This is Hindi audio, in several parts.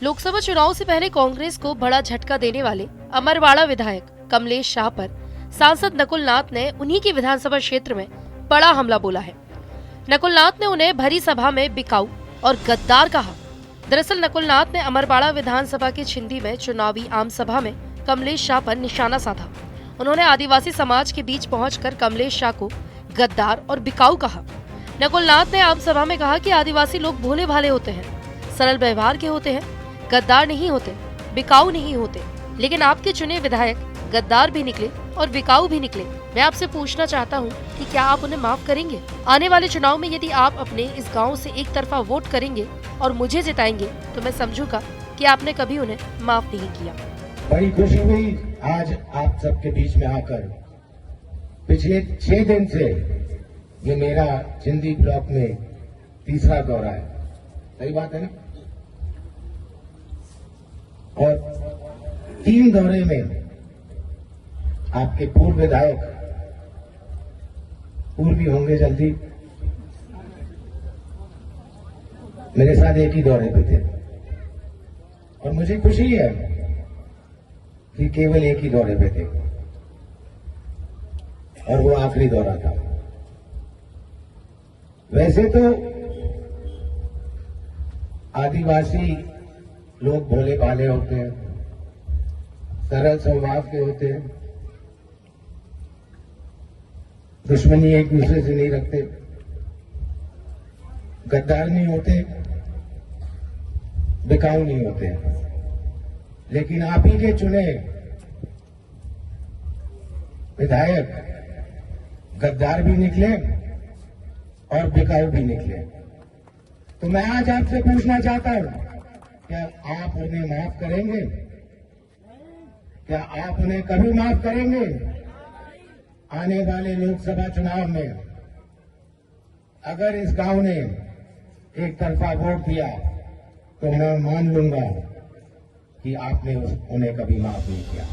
लोकसभा चुनाव से पहले कांग्रेस को बड़ा झटका देने वाले अमरवाड़ा विधायक कमलेश शाह पर सांसद नकुल नाथ ने उन्हीं के विधानसभा क्षेत्र में बड़ा हमला बोला है। नकुल नाथ ने उन्हें भरी सभा में बिकाऊ और गद्दार कहा। दरअसल नकुल नाथ ने अमरवाड़ा विधानसभा की छिंदी में चुनावी आम सभा में कमलेश शाह पर निशाना साधा। उन्होंने आदिवासी समाज के बीच पहुंचकर कमलेश शाह को गद्दार और बिकाऊ कहा। नकुल नाथ ने आम सभा में कहा कि आदिवासी लोग भोले भाले होते हैं, सरल व्यवहार के होते हैं, गद्दार नहीं होते, बिकाऊ नहीं होते। लेकिन आपके चुने विधायक गद्दार भी निकले और बिकाऊ भी निकले। मैं आपसे पूछना चाहता हूं कि क्या आप उन्हें माफ करेंगे? आने वाले चुनाव में यदि आप अपने इस गांव से एक तरफा वोट करेंगे और मुझे जिताएंगे तो मैं समझूंगा कि आपने कभी उन्हें माफ नहीं किया। बड़ी खुशी हुई आज आप सबके बीच में आकर। पिछले 6 दिन से ये मेरा छिंदी ब्लॉक में तीसरा दौरा है, सही बात है ना? और 3 दौरे में आपके पूर्व विधायक पूर्वी होंगे जल्दी, मेरे साथ एक ही दौरे पे थे और मुझे खुशी है कि केवल एक ही दौरे पे थे और वो आखिरी दौरा था। वैसे तो आदिवासी लोग भोले भाले होते हैं, सरल स्वभाव के होते हैं, दुश्मनी एक दूसरे से नहीं रखते, गद्दार नहीं होते, बिकाऊ नहीं होते। लेकिन आप ही के चुने विधायक गद्दार भी निकले और बिकाऊ भी निकले। तो मैं आज आपसे पूछना चाहता हूं, क्या आप उन्हें माफ करेंगे? क्या आप उन्हें कभी माफ करेंगे? आने वाले लोकसभा चुनाव में अगर इस गांव ने एक तरफा वोट दिया तो मैं मान लूंगा कि आपने उन्हें कभी माफ नहीं किया।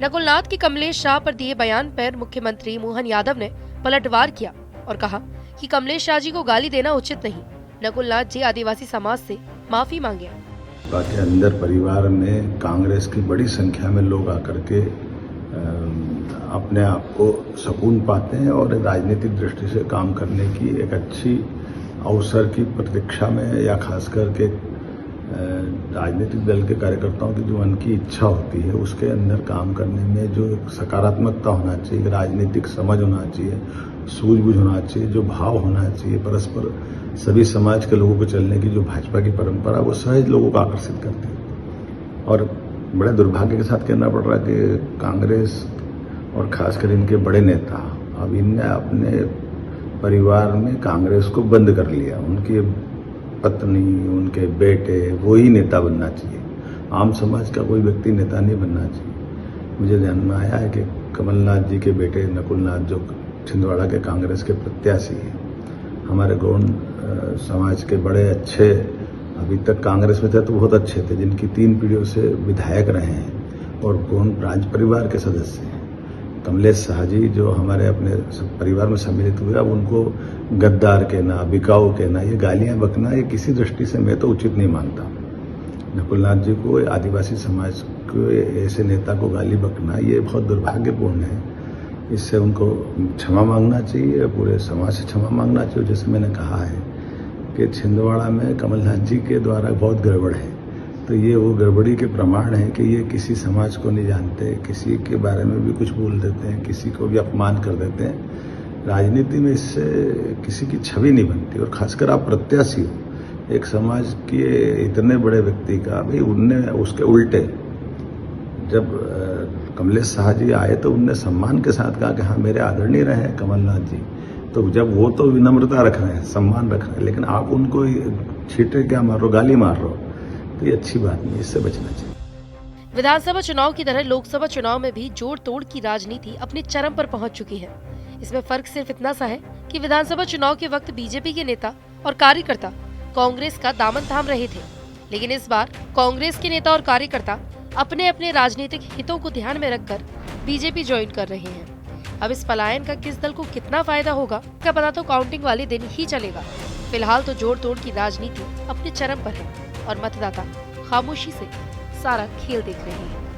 नकुल नाथ के कमलेश शाह पर दिए बयान पर मुख्यमंत्री मोहन यादव ने पलटवार किया और कहा कि कमलेश शाह जी को गाली देना उचित नहीं। नकुल नाथ जी आदिवासी समाज से माफी मांगे। के अंदर परिवार में कांग्रेस की बड़ी संख्या में लोग आकर के अपने आप को सुकून पाते हैं और राजनीतिक दृष्टि से काम करने की एक अच्छी अवसर की प्रतीक्षा में, या खास करके राजनीतिक दल के कार्यकर्ताओं की जो मन की इच्छा होती है उसके अंदर काम करने में जो सकारात्मकता होना चाहिए, राजनीतिक समझ होना चाहिए, सूझबूझ होना चाहिए, जो भाव होना चाहिए परस्पर सभी समाज के लोगों को चलने की जो भाजपा की परंपरा, वो सहज लोगों को आकर्षित करती है। और बड़े दुर्भाग्य के साथ कहना पड़ रहा है कि कांग्रेस और खासकर इनके बड़े नेता अब इनने अपने परिवार में कांग्रेस को बंद कर लिया। उनकी पत्नी, उनके बेटे वो ही नेता बनना चाहिए, आम समाज का कोई व्यक्ति नेता नहीं बनना चाहिए। मुझे ध्यान में आया है कि कमलनाथ जी के बेटे नकुल नाथ जो छिंदवाड़ा के कांग्रेस के प्रत्याशी हैं, हमारे गौंड समाज के बड़े अच्छे, अभी तक कांग्रेस में थे तो बहुत अच्छे थे, जिनकी 3 पीढ़ियों से विधायक रहे हैं और गौंड राज परिवार के सदस्य हैं। कमलेश शाह जी जो हमारे अपने परिवार में सम्मिलित हुए, अब उनको गद्दार कहना, बिकाऊ कहना, ये गालियां बकना, ये किसी दृष्टि से मैं तो उचित नहीं मानता। नकुल नाथ जी को, आदिवासी समाज के ऐसे नेता को गाली बकना ये बहुत दुर्भाग्यपूर्ण है। इससे उनको क्षमा मांगना चाहिए, पूरे समाज से क्षमा मांगना चाहिए। जैसे मैंने कहा है कि छिंदवाड़ा में कमलनाथ जी के द्वारा बहुत गड़बड़ है, तो ये वो गड़बड़ी के प्रमाण है कि ये किसी समाज को नहीं जानते, किसी के बारे में भी कुछ बोल देते हैं, किसी को भी अपमान कर देते हैं। राजनीति में इससे किसी की छवि नहीं बनती। और खासकर आप प्रत्याशी हो एक समाज के इतने बड़े व्यक्ति का, भाई उनने उसके उल्टे जब कमलेश शाह जी आए तो उनने सम्मान के साथ कहा कि हाँ मेरे आदरणीय रहे हैं कमलनाथ जी। तो जब वो तो विनम्रता रख रहे हैं, सम्मान रख रहे हैं, लेकिन आप उनको छींटे क्या मार रहे हो, गाली मार रहे हो, तो ये अच्छी बात नहीं, इससे बचना चाहिए। विधानसभा चुनाव की तरह लोकसभा चुनाव में भी जोड़ तोड़ की राजनीति अपने चरम पर पहुंच चुकी है। इसमें फर्क सिर्फ इतना सा है कि विधानसभा चुनाव के वक्त बीजेपी के नेता और कार्यकर्ता कांग्रेस का दामन थाम रहे थे, लेकिन इस बार कांग्रेस के नेता और कार्यकर्ता अपने अपने राजनीतिक हितों को ध्यान में रखकर बीजेपी ज्वाइन कर रहे हैं। अब इस पलायन का किस दल को कितना फायदा होगा क्या पता तो काउंटिंग वाले दिन ही चलेगा। फिलहाल तो जोड़ तोड़ की राजनीति अपने चरम पर है और मतदाता खामोशी से सारा खेल देख रहे हैं।